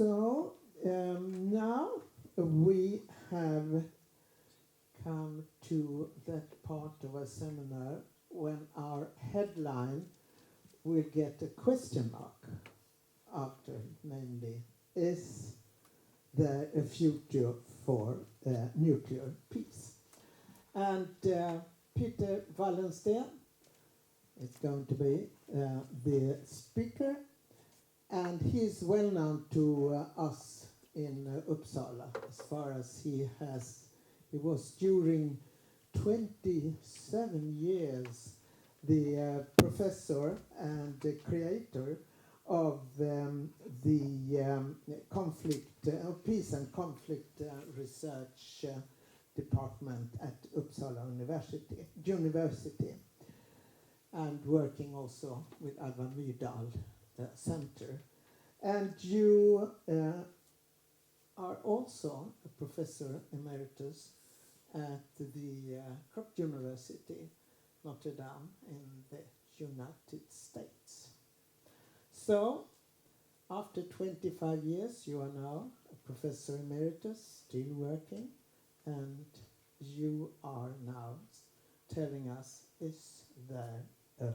So now we have come to that part of our seminar when our headline will get a question mark after, namely, is there a future for nuclear peace? And Peter Wallensteen is going to be the speaker, and he's well known to us in Uppsala as far as he was during 27 years the professor and the creator of the peace and conflict research department at Uppsala University, and working also with Alva Myrdal Center. And you are also a professor emeritus at the Krupp University, Notre Dame in the United States. So, after 25 years, you are now a professor emeritus, still working, and you are now telling us, is there a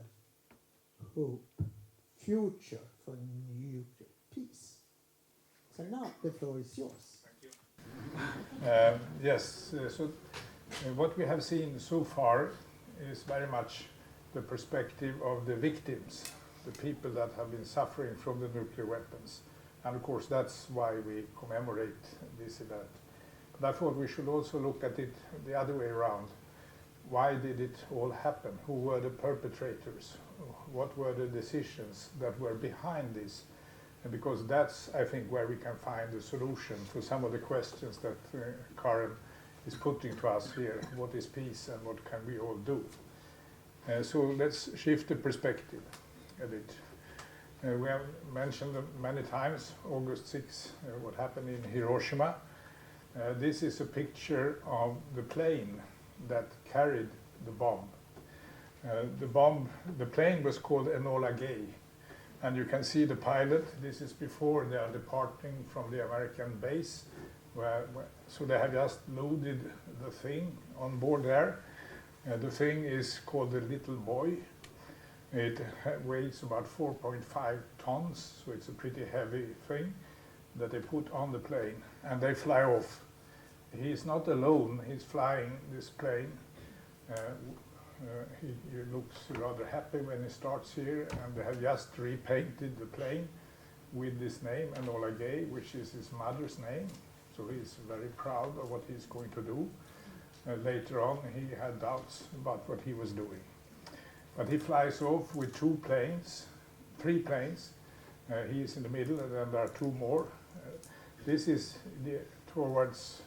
future for nuclear peace? So now the floor is yours. Thank you. Yes, what we have seen so far is very much the perspective of the victims, the people that have been suffering from the nuclear weapons. And of course that's why we commemorate this event. But I thought we should also look at it the other way around. Why did it all happen? Who were the perpetrators? What were the decisions that were behind this? And because that's, I think, where we can find the solution to some of the questions that Karen is putting to us here. What is peace and what can we all do? So let's shift the perspective a bit. We have mentioned many times, August 6, what happened in Hiroshima. This is a picture of the plane that carried the bomb. The plane was called Enola Gay. And you can see the pilot. This is before they are departing from the American base. So they have just loaded the thing on board there. The thing is called the Little Boy. It weighs about 4.5 tons, so it's a pretty heavy thing that they put on the plane, and they fly off. He's not alone, he's flying this plane. He looks rather happy when he starts here, and they have just repainted the plane with this name, Enola Gay, which is his mother's name. So he's very proud of what he's going to do. Later on, he had doubts about what he was doing. But he flies off with three planes. He is in the middle, and then there are two more. This is towards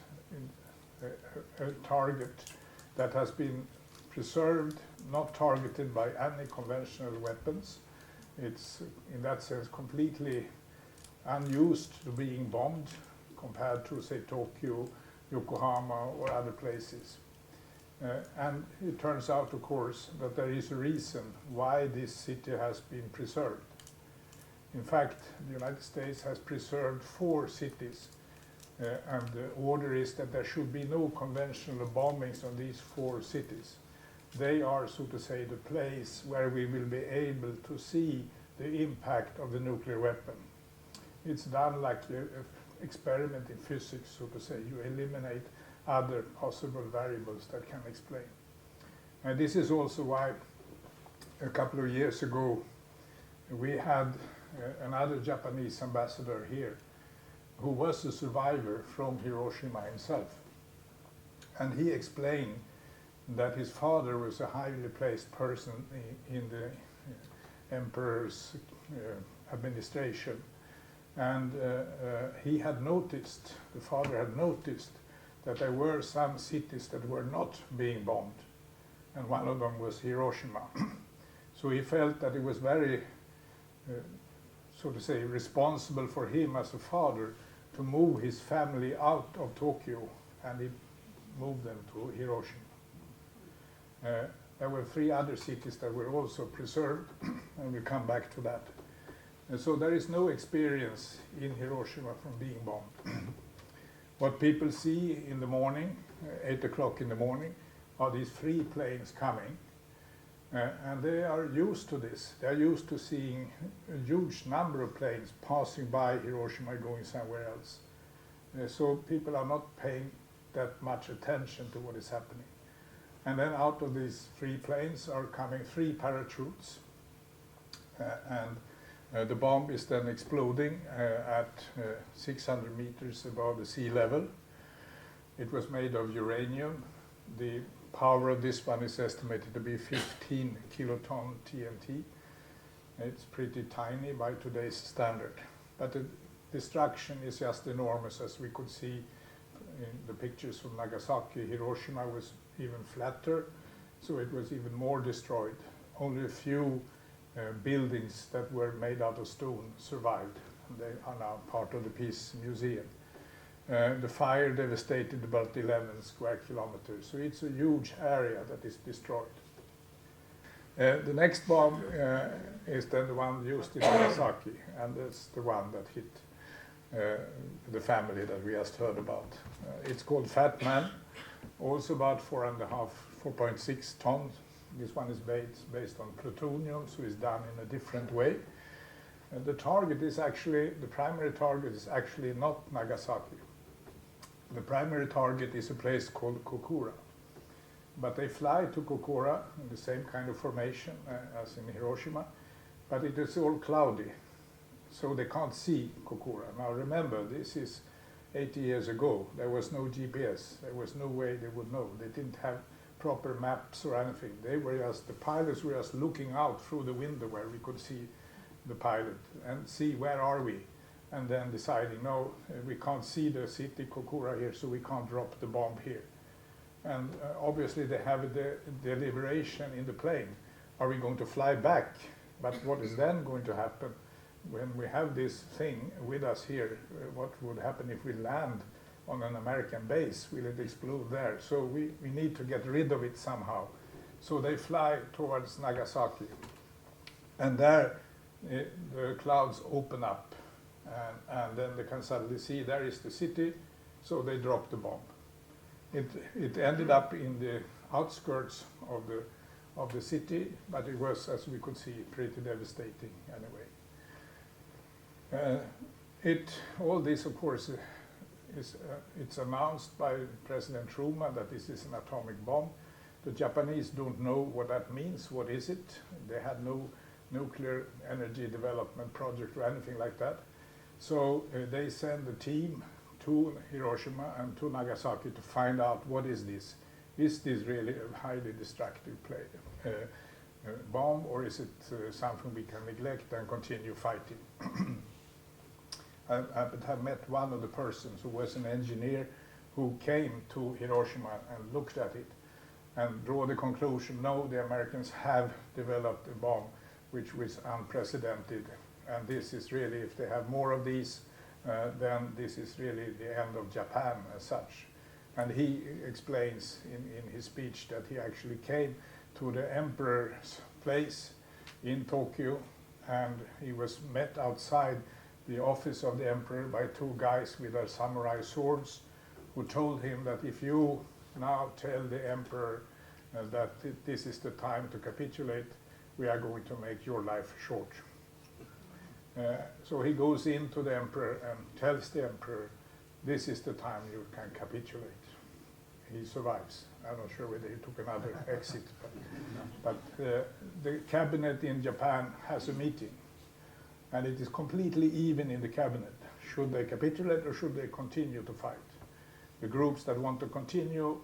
a target that has been preserved, not targeted by any conventional weapons. It's, in that sense, completely unused to being bombed compared to, say, Tokyo, Yokohama, or other places. And it turns out, of course, that there is a reason why this city has been preserved. In fact, the United States has preserved 4 cities, and the order is that there should be no conventional bombings on these 4 cities. They are, so to say, the place where we will be able to see the impact of the nuclear weapon. It's done like an experiment in physics, so to say. You eliminate other possible variables that can explain. And this is also why a couple of years ago we had another Japanese ambassador here who was a survivor from Hiroshima himself. And he explained that his father was a highly placed person in the emperor's administration. And he had noticed, the father had noticed, that there were some cities that were not being bombed. And one of them was Hiroshima. So he felt that it was very, so to say, responsible for him as a father to move his family out of Tokyo, and he moved them to Hiroshima. There were 3 other cities that were also preserved, and we'll come back to that. And so there is no experience in Hiroshima from being bombed. What people see in the morning, 8 o'clock in the morning, are these 3 planes coming. And they are used to this. They are used to seeing a huge number of planes passing by Hiroshima going somewhere else. So people are not paying that much attention to what is happening. And then out of these 3 planes are coming 3 parachutes. The bomb is then exploding at 600 meters above the sea level. It was made of uranium. The power of this one is estimated to be 15 kiloton TNT. It's pretty tiny by today's standard. But the destruction is just enormous, as we could see in the pictures from Nagasaki. Hiroshima was even flatter, so it was even more destroyed. Only a few buildings that were made out of stone survived, and they are now part of the Peace Museum. The fire devastated about 11 square kilometers, so it's a huge area that is destroyed. The next bomb is then the one used in Nagasaki, and that's the one that hit the family that we just heard about. It's called Fat Man, also about 4.6 tons. This one is based on plutonium, so it's done in a different way. And the primary target is actually not Nagasaki. The primary target is a place called Kokura. But they fly to Kokura in the same kind of formation as in Hiroshima, but it is all cloudy, so they can't see Kokura. Now remember, this is 80 years ago. There was no GPS. There was no way they would know. They didn't have proper maps or anything. The pilots were just looking out through the window where we could see the pilot and see where are we, and then deciding, no, we can't see the city Kokura here, so we can't drop the bomb here. And obviously they have a deliberation in the plane. Are we going to fly back? But what is then going to happen when we have this thing with us here? What would happen if we land on an American base? Will it explode there? So we need to get rid of it somehow. So they fly towards Nagasaki. And there the clouds open up. And then they can suddenly see there is the city. So they drop the bomb. It ended up in the outskirts of the city, but it was, as we could see, pretty devastating anyway. All this, of course, it's announced by President Truman that this is an atomic bomb. The Japanese don't know what that means. What is it? They had no nuclear energy development project or anything like that. So they send a team to Hiroshima and to Nagasaki to find out what is this. Is this really a highly destructive bomb, or is it something we can neglect and continue fighting? I have met one of the persons who was an engineer who came to Hiroshima and looked at it and drew the conclusion, no, the Americans have developed a bomb which was unprecedented, and this is really, if they have more of these, then this is really the end of Japan as such. And he explains in his speech that he actually came to the emperor's place in Tokyo, and he was met outside the office of the emperor by 2 guys with their samurai swords, who told him that if you now tell the emperor that this is the time to capitulate, we are going to make your life short. So he goes into the emperor and tells the emperor, this is the time you can capitulate. He survives. I'm not sure whether he took another exit, but the cabinet in Japan has a meeting, and it is completely even in the cabinet. Should they capitulate or should they continue to fight? The groups that want to continue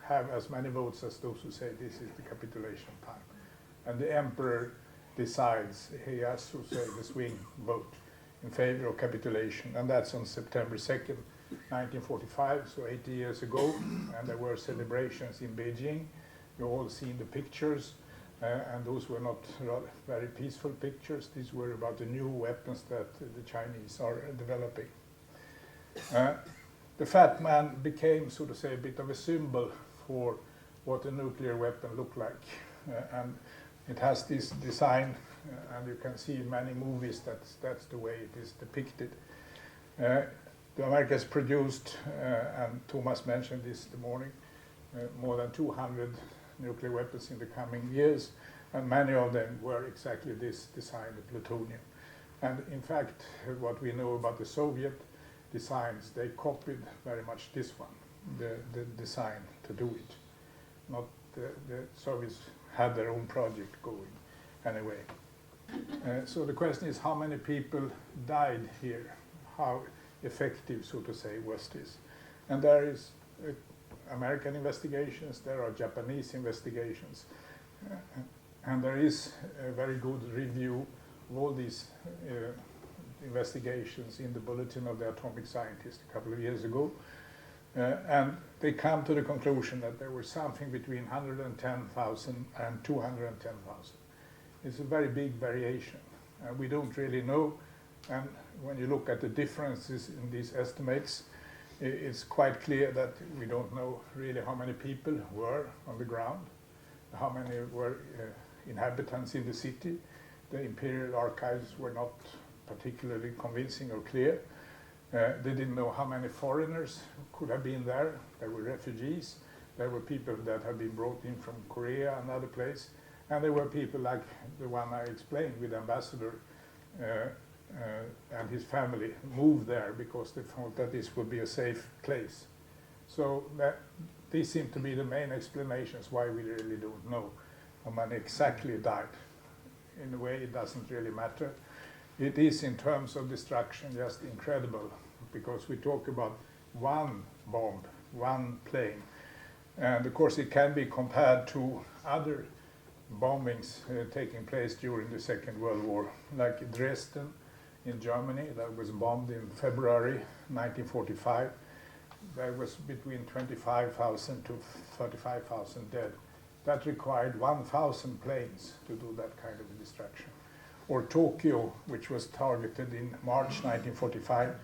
have as many votes as those who say this is the capitulation time. And the emperor decides, he has to say the swing vote in favor of capitulation, and that's on September 2nd, 1945, so 80 years ago, and there were celebrations in Beijing. You've all seen the pictures, and those were not very peaceful pictures. These were about the new weapons that the Chinese are developing. The Fat Man became, so to say, a bit of a symbol for what a nuclear weapon looked like, and it has this design and you can see in many movies that's the way it is depicted. The Americans produced, and Thomas mentioned this this morning, more than 200 nuclear weapons in the coming years, and many of them were exactly this design, the plutonium. And in fact, what we know about the Soviet designs, they copied very much this one, the design to do it. Not the Soviets had their own project going anyway. So the question is, how many people died here? How effective, so to say, was this? And there is American investigations, there are Japanese investigations, and there is a very good review of all these investigations in the Bulletin of the Atomic Scientist a couple of years ago. And they come to the conclusion that there was something between 110,000 and 210,000. It's a very big variation. We don't really know, and when you look at the differences in these estimates, it's quite clear that we don't know really how many people were on the ground, how many were inhabitants in the city. The imperial archives were not particularly convincing or clear. They didn't know how many foreigners could have been there. There were refugees. There were people that had been brought in from Korea and other places. And there were people like the one I explained with the ambassador and his family moved there because they thought that this would be a safe place. So these seem to be the main explanations why we really don't know how many exactly died. In a way, it doesn't really matter. It is, in terms of destruction, just incredible, because we talk about one bomb, one plane. And of course, it can be compared to other bombings taking place during the Second World War, like Dresden in Germany, that was bombed in February 1945. There was between 25,000 to 35,000 dead. That required 1,000 planes to do that kind of destruction. Or Tokyo, which was targeted in March 1945,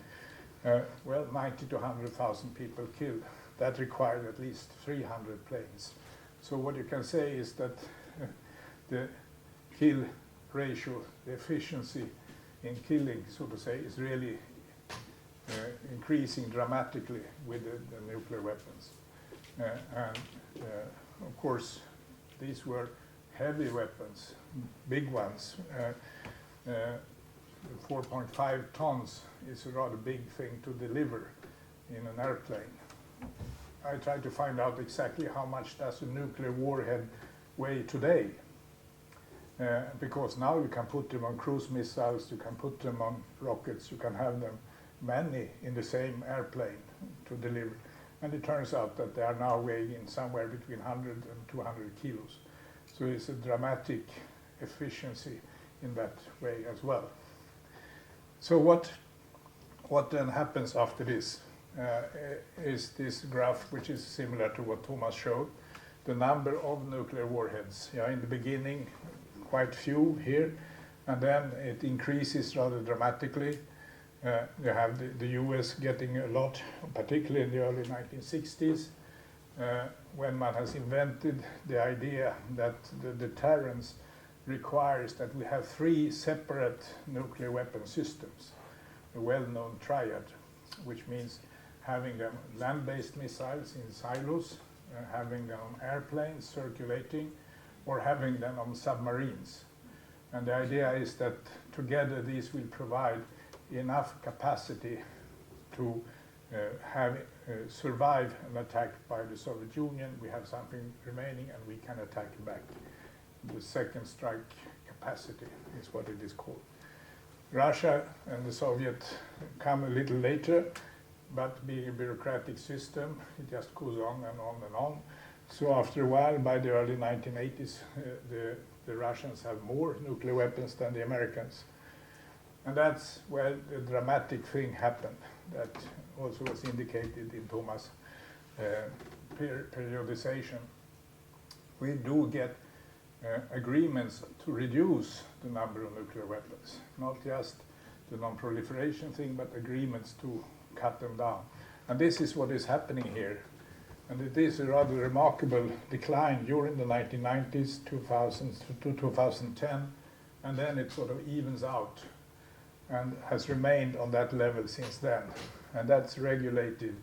90 to 100,000 people killed. That required at least 300 planes. So what you can say is that the kill ratio, the efficiency in killing, so to say, is really increasing dramatically with the nuclear weapons. Of course, these were heavy weapons, big ones. 4.5 tons is a rather big thing to deliver in an airplane. I tried to find out exactly how much does a nuclear warhead weigh today. Because now you can put them on cruise missiles, you can put them on rockets, you can have them many in the same airplane to deliver. And it turns out that they are now weighing somewhere between 100 and 200 kilos. So it's a dramatic efficiency in that way as well. So what then happens after this is this graph, which is similar to what Thomas showed. The number of nuclear warheads. In the beginning, quite few here, and then it increases rather dramatically. You have the US getting a lot, particularly in the early 1960s, when man has invented the idea that the deterrence requires that we have 3 separate nuclear weapon systems, a well-known triad, which means having them land-based missiles in silos, having them on airplanes circulating, or having them on submarines. And the idea is that together these will provide enough capacity to survive an attack by the Soviet Union. We have something remaining and we can attack back. The second strike capacity is what it is called. Russia and the Soviet come a little later, but being a bureaucratic system, it just goes on and on and on. So after a while, by the early 1980s, the Russians have more nuclear weapons than the Americans. And that's where the dramatic thing happened that also was indicated in Thomas' periodization. We do get agreements to reduce the number of nuclear weapons, not just the non-proliferation thing, but agreements to cut them down. And this is what is happening here. And it is a rather remarkable decline during the 1990s, 2000s to 2010. and then it sort of evens out and has remained on that level since then. And that's regulated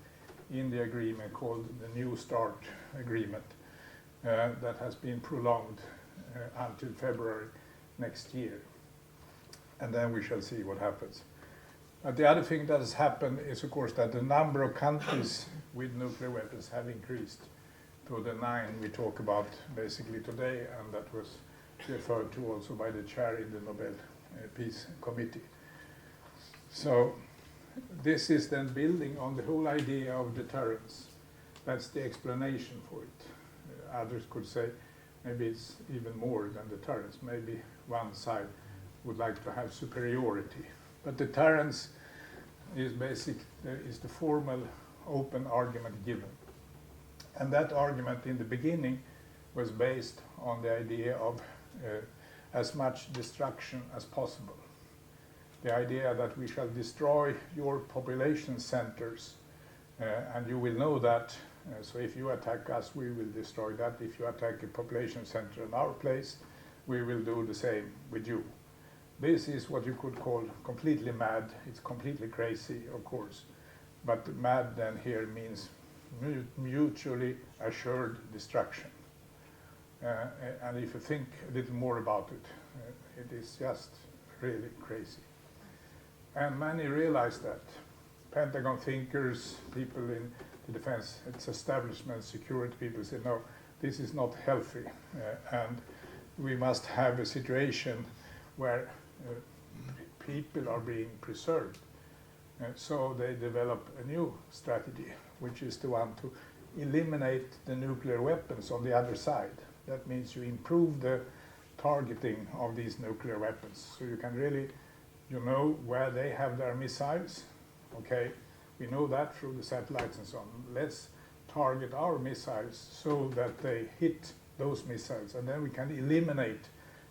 in the agreement called the New Start Agreement that has been prolonged until February next year. And then we shall see what happens. The other thing that has happened is, of course, that the number of countries with nuclear weapons have increased to the 9 we talk about basically today, and that was referred to also by the chair in the Nobel Peace Committee. So this is then building on the whole idea of deterrence. That's the explanation for it. Others could say maybe it's even more than deterrence. Maybe one side would like to have superiority. But deterrence is is the formal open argument given. And that argument in the beginning was based on the idea of as much destruction as possible. The idea that we shall destroy your population centers, and you will know that. So if you attack us, we will destroy that. If you attack a population center in our place, we will do the same with you. This is what you could call completely mad. It's completely crazy, of course. But mad then here means mutually assured destruction. And if you think a little more about it, it is just really crazy. And many realize that. Pentagon thinkers, people in the defense establishment, security people say, no, this is not healthy. And we must have a situation where people are being preserved. So they develop a new strategy, which is the one to eliminate the nuclear weapons on the other side. That means you improve the targeting of these nuclear weapons. So you can really, you know where they have their missiles. Okay, we know that through the satellites and so on. Let's target our missiles so that they hit those missiles, and then we can eliminate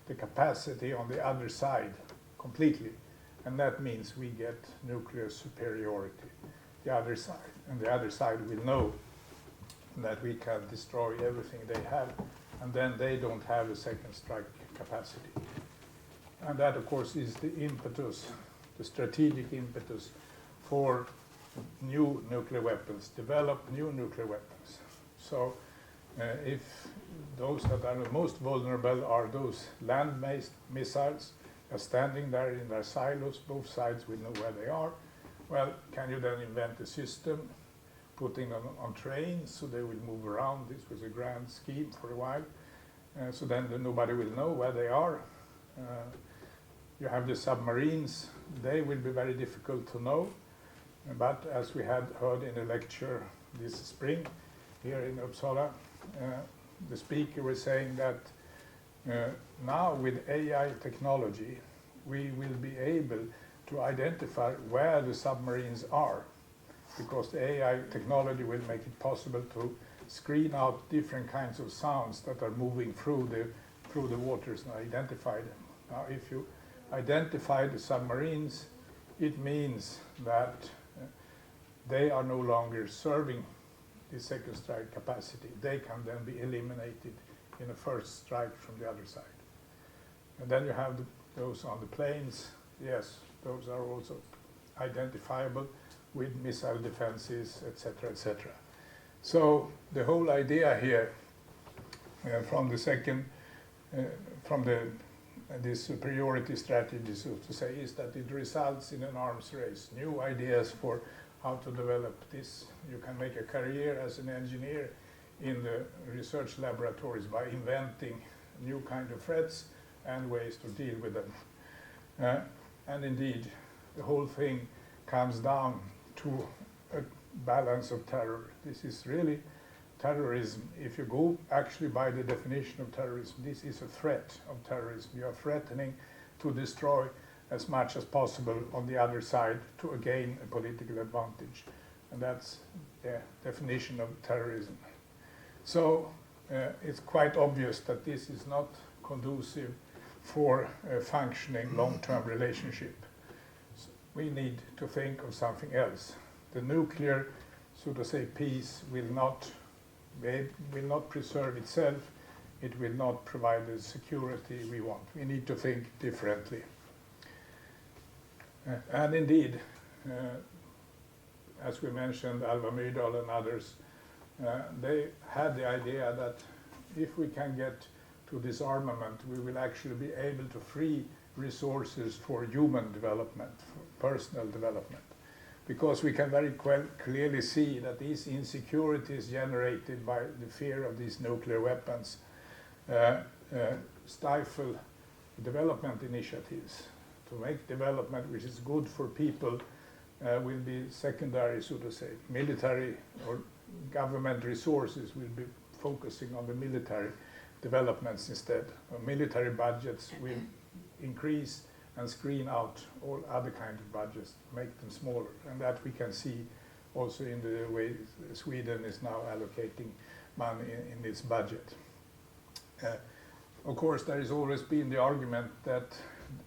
the capacity on the other side completely. And that means we get nuclear superiority, the other side. And the other side will know that we can destroy everything they have, and then they don't have a second strike capacity. And that, of course, is the impetus, the strategic impetus for new nuclear weapons, develop new nuclear weapons. So if those that are the most vulnerable are those land-based missiles, are standing there in their silos, both sides will know where they are. Well, can you then invent a system, putting them on trains so they will move around? This was a grand scheme for a while. So then nobody will know where they are. You have the submarines, they will be very difficult to know. But as we had heard in a lecture this spring here in Uppsala, the speaker was saying that now with AI technology, we will be able to identify where the submarines are, because the AI technology will make it possible to screen out different kinds of sounds that are moving through the waters and identify them. Now, if you identify the submarines, it means that they are no longer serving the second strike capacity. They can then be eliminated in a first strike from the other side. And then you have those on the planes. Yes, those are also identifiable with missile defenses, etc., etc. So the whole idea here from the second, this superiority strategy, so to say, is that it results in an arms race, new ideas for how to develop this. You can make a career as an engineer in the research laboratories by inventing new kind of threats and ways to deal with them. And indeed, the whole thing comes down to a balance of terror. This is really terrorism. If you go actually by the definition of terrorism, this is a threat of terrorism. You are threatening to destroy as much as possible on the other side to gain a political advantage. And that's the definition of terrorism. So it's quite obvious that this is not conducive for a functioning long-term relationship. So we need to think of something else. The nuclear, so to say, peace will not preserve itself. it will not provide the security we want. We need to think differently. And indeed, as we mentioned, Alva Myrdal and others, they had the idea that if we can get to disarmament, we will actually be able to free resources for human development, for personal development. Because we can very clearly see that these insecurities generated by the fear of these nuclear weapons stifle development initiatives. To make development which is good for people will be secondary, so to say. Military or government resources will be focusing on the military developments instead. Military budgets will increase and screen out all other kinds of budgets, make them smaller. And that we can see also in the way Sweden is now allocating money in its budget. Of course, there has always been the argument that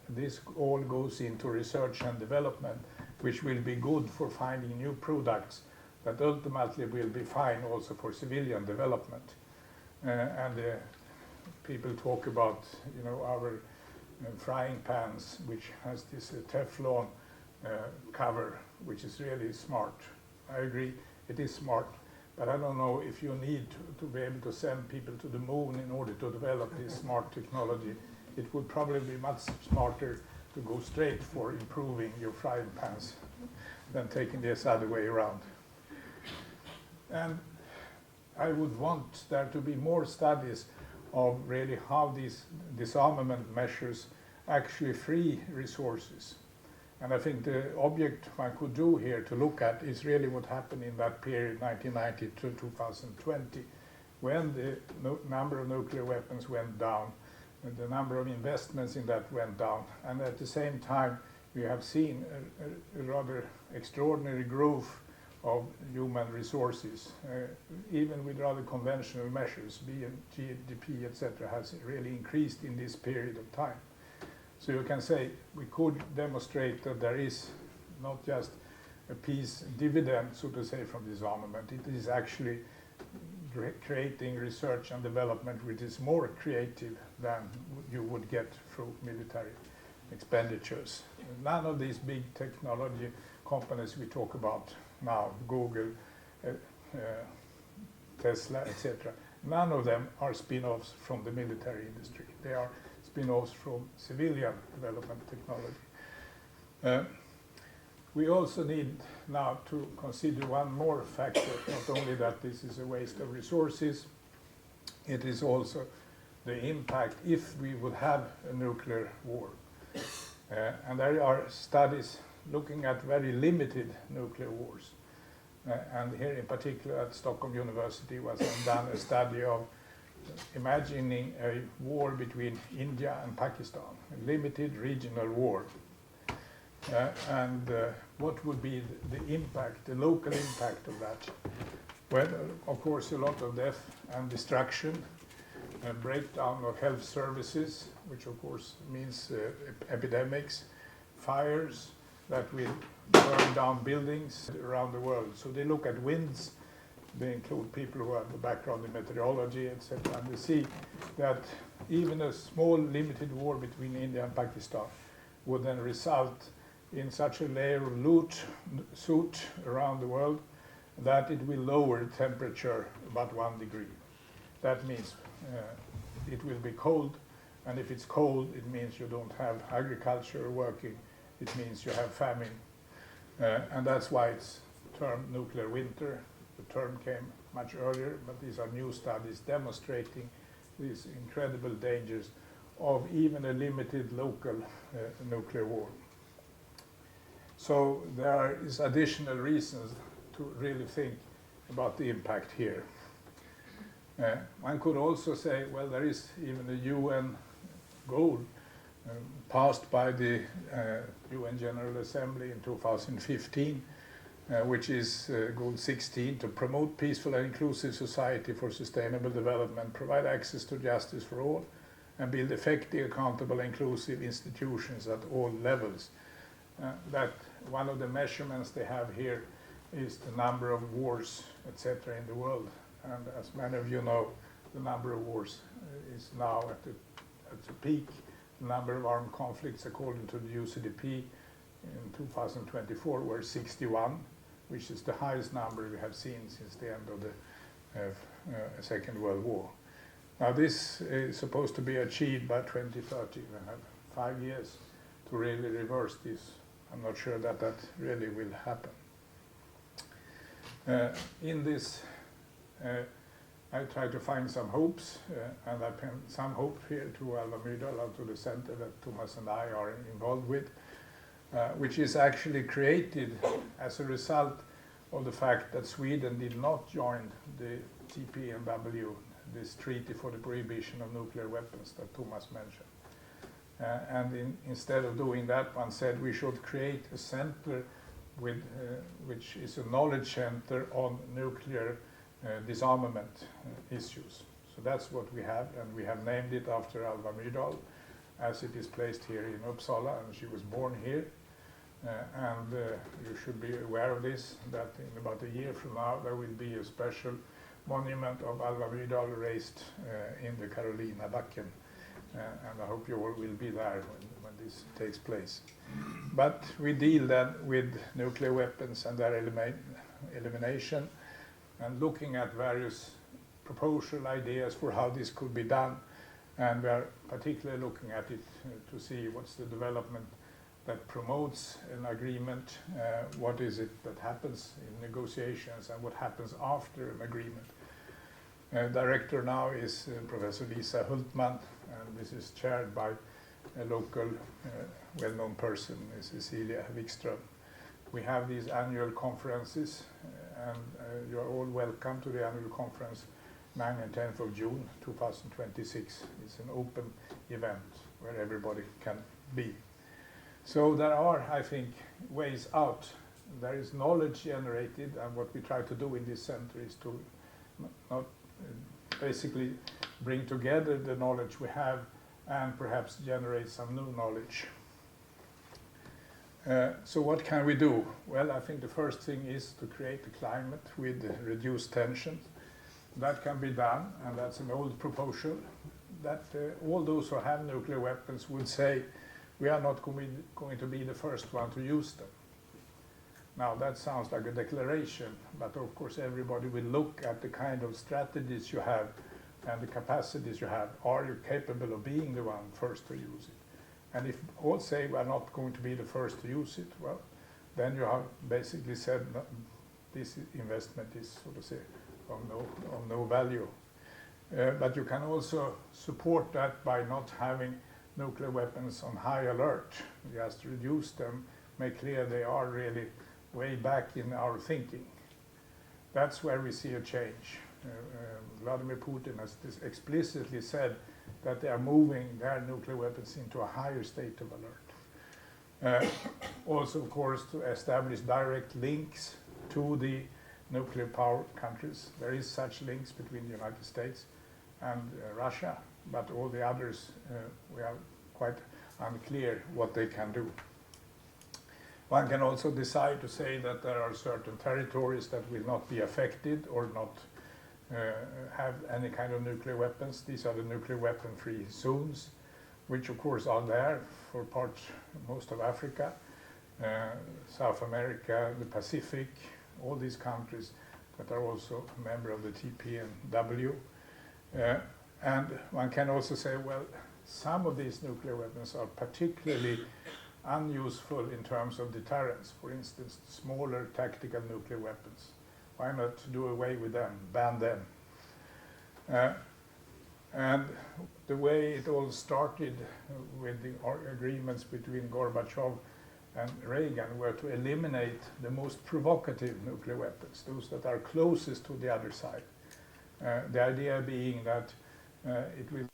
this all goes into research and development, which will be good for finding new products that ultimately will be fine also for civilian development. People talk about, you know, our frying pans, which has this Teflon cover, which is really smart. I agree, it is smart, but I don't know if you need to be able to send people to the moon in order to develop this smart technology. It would probably be much smarter to go straight for improving your frying pans than taking this other way around. And I would want there to be more studies of really how these disarmament measures actually free resources. And I think the object one could do here to look at is really what happened in that period, 1990 to 2020, when the number of nuclear weapons went down, and the number of investments in that went down. And at the same time, we have seen a rather extraordinary growth of human resources, even with rather conventional measures, GDP, etc., has really increased in this period of time. So you can say we could demonstrate that there is not just a peace dividend, so to say, from disarmament. It is actually creating research and development which is more creative than you would get through military expenditures. None of these big technology companies we talk about now, Google, Tesla, etc., none of them are spin-offs from the military industry. They are spin-offs from civilian development technology. We also need now to consider one more factor, not only that this is a waste of resources, it is also the impact if we would have a nuclear war. And there are studies looking at very limited nuclear wars. And here in particular at Stockholm University was done a study of imagining a war between India and Pakistan, a limited regional war. What would be the impact, the local impact of that? Well, of course, a lot of death and destruction, breakdown of health services, which of course means epidemics, fires that will burn down buildings around the world. So they look at winds, they include people who have a background in meteorology, etc. And they see that even a small limited war between India and Pakistan would then result in such a layer of soot around the world that it will lower temperature about 1 degree. That means it will be cold, and if it's cold, it means you don't have agriculture working, it means you have famine. And that's why it's termed nuclear winter. The term came much earlier, but these are new studies demonstrating these incredible dangers of even a limited local nuclear war. So there is additional reasons to really think about the impact here. One could also say, well, there is even a UN goal passed by the UN General Assembly in 2015, which is Goal 16, to promote peaceful and inclusive society for sustainable development, provide access to justice for all, and build effective, accountable, inclusive institutions at all levels. That one of the measurements they have here is the number of wars, etc., in the world. And as many of you know, the number of wars is now at the peak. The number of armed conflicts, according to the UCDP, in 2024 were 61, which is the highest number we have seen since the end of the Second World War. Now this is supposed to be achieved by 2030. We have 5 years to really reverse this. I'm not sure that that really will happen. In this, I try to find some hopes, and I pin some hope here to Alva Myrdal and to the center that Thomas and I are involved with, which is actually created as a result of the fact that Sweden did not join the TPNW, this treaty for the prohibition of nuclear weapons that Thomas mentioned. Instead of doing that, one said we should create a center with, which is a knowledge center on nuclear disarmament issues. So that's what we have, and we have named it after Alva Myrdal, as it is placed here in Uppsala, and she was born here. You should be aware of this, that in about a year from now there will be a special monument of Alva Myrdal raised in the Carolina Backen. And I hope you all will be there when this takes place. But we deal then with nuclear weapons and their elimination, and looking at various proposal ideas for how this could be done. And we are particularly looking at it to see what's the development that promotes an agreement, what is it that happens in negotiations, and what happens after an agreement. Director now is Professor Lisa Hultman, and this is chaired by a local well-known person, Cecilia Wikström. We have these annual conferences, and you are all welcome to the annual conference 9th and 10th of June 2026. It's an open event where everybody can be. So there are, I think, ways out. There is knowledge generated, and what we try to do in this center is to not basically bring together the knowledge we have and perhaps generate some new knowledge. So what can we do? Well, I think the first thing is to create a climate with reduced tensions. That can be done, and that's an old proposal, that all those who have nuclear weapons would say, we are not going to be the first one to use them. Now that sounds like a declaration, but of course everybody will look at the kind of strategies you have and the capacities you have. Are you capable of being the one first to use it? And if all say we are not going to be the first to use it, well, then you have basically said no, this investment is, so to say, of no value. But you can also support that by not having nuclear weapons on high alert. Just reduce them, make clear they are really way back in our thinking. That's where we see a change. Vladimir Putin has explicitly said that they are moving their nuclear weapons into a higher state of alert. Also, of course, to establish direct links to the nuclear power countries. There is such links between the United States and Russia, but all the others, we are quite unclear what they can do. One can also decide to say that there are certain territories that will not be affected or not have any kind of nuclear weapons. These are the nuclear weapon-free zones, which of course are there for most of Africa, South America, the Pacific, all these countries that are also a member of the TPNW. And one can also say, well, some of these nuclear weapons are particularly unuseful in terms of deterrence. For instance, smaller tactical nuclear weapons. Why not do away with them, ban them? And the way it all started with the agreements between Gorbachev and Reagan were to eliminate the most provocative nuclear weapons, those that are closest to the other side. The idea being that it will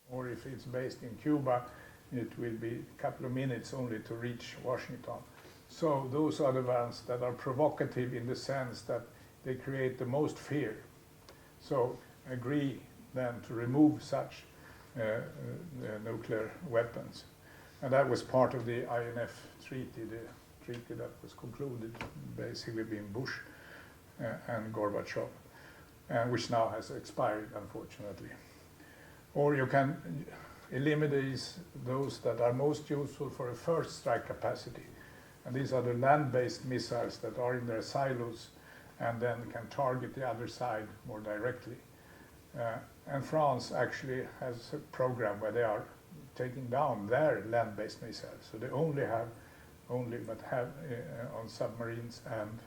or if it's based in Cuba, it will be a couple of minutes only to reach Washington. So those are the ones that are provocative in the sense that they create the most fear. So agree then to remove such nuclear weapons. And that was part of the INF treaty, the treaty that was concluded basically between Bush and Gorbachev, which now has expired, unfortunately. Or you can eliminate those that are most useful for a first strike capacity. And these are the land-based missiles that are in their silos and then can target the other side more directly. And France actually has a program where they are taking down their land-based missiles. So they only have on submarines and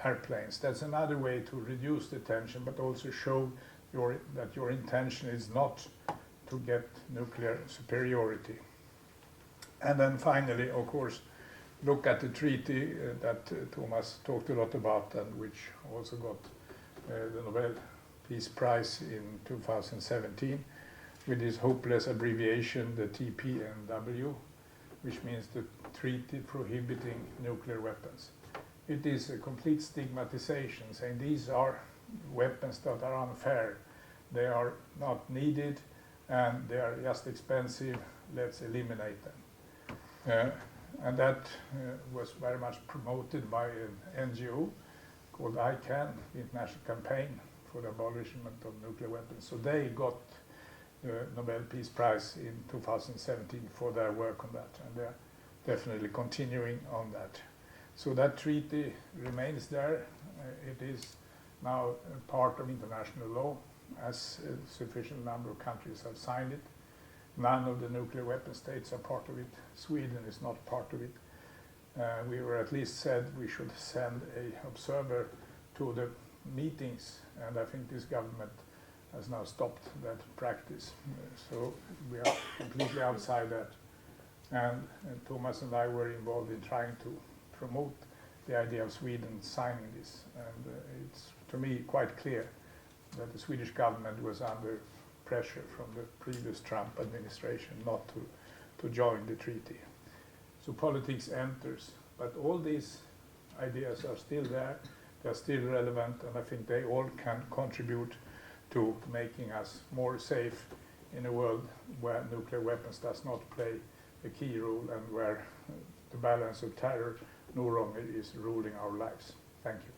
airplanes. That's another way to reduce the tension, but also show that your intention is not to get nuclear superiority. And then finally, of course, look at the treaty that Thomas talked a lot about, and which also got the Nobel Peace Prize in 2017, with this hopeless abbreviation, the TPNW, which means the Treaty Prohibiting Nuclear Weapons. It is a complete stigmatization, saying these are weapons that are unfair, they are not needed, and they are just expensive, let's eliminate them. And that was very much promoted by an NGO called ICAN, the International Campaign for the Abolishment of Nuclear Weapons. So they got the Nobel Peace Prize in 2017 for their work on that, and they're definitely continuing on that. So that treaty remains there. It is now a part of international law, as a sufficient number of countries have signed it. None of the nuclear weapon states are part of it. Sweden is not part of it. We were at least said we should send an observer to the meetings, and I think this government has now stopped that practice. So we are completely outside that. And Thomas and I were involved in trying to promote the idea of Sweden signing this. And it's, to me, quite clear that the Swedish government was under pressure from the previous Trump administration not to join the treaty. So politics enters, but all these ideas are still there, they're still relevant, and I think they all can contribute to making us more safe in a world where nuclear weapons does not play a key role and where the balance of terror no longer is ruling our lives. Thank you.